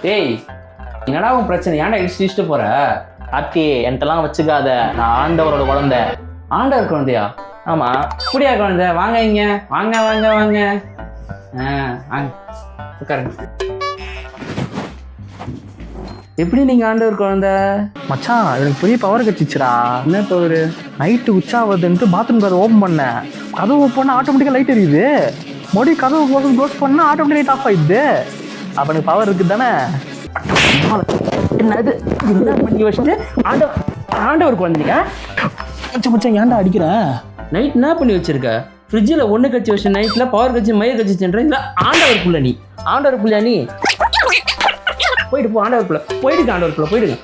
டேய் என்னடா உன் பிரச்சனை? ஏன்டா இடிச்சுட்டு போற? ஆத்தி என்கிட்டலாம் வச்சுக்காத, நான் ஆண்டவரோட குழந்தை. ஆண்டவர் குழந்தையா? ஆமா. அப்படியா குழந்தை? வாங்க இங்க, வாங்க வாங்க வாங்க. வாங்க உட்காருங்க. எப்படி நீங்க ஆண்டவர் குழந்தை? மச்சான் எனக்கு பெரிய பவர் கிடைச்சிச்சுடா. என்ன பவர்? நைட்டு உச்சாவதுன்ட்டு பாத்ரூம் கதை ஓப்பன் பண்ணேன். கதவு ஓப்பன் பண்ணால் ஆட்டோமேட்டிக்காக லைட் எரியுது. மறுபடியும் கதவு க்ளோஸ் பண்ணால் ஆட்டோமேட்டிக் லைட் ஆஃப் ஆயிடுது. அப்போ எனக்கு பவர் இருக்குது தானே? என்னது என்ன பண்ணி வச்சுட்டு ஆண்டவர் குழந்தைங்க? மச்சான் ஏன்டா அடிக்கிற? நைட் என்ன பண்ணி வச்சிருக்க? ஃப்ரிட்ஜில் ஒன்று கட்சி வச்சு நைட்டில் பவர் கட்சி மயிர் கட்சிச்சுன்ற இல்லை ஆண்டவர் புள்ள நீ. ஆண்டவர் புள்ளியா நீ? போயிட்டு போ ஆண்டவர் புள்ள. போயிடுங்க ஆண்டவர் புள்ள போயிடுங்க.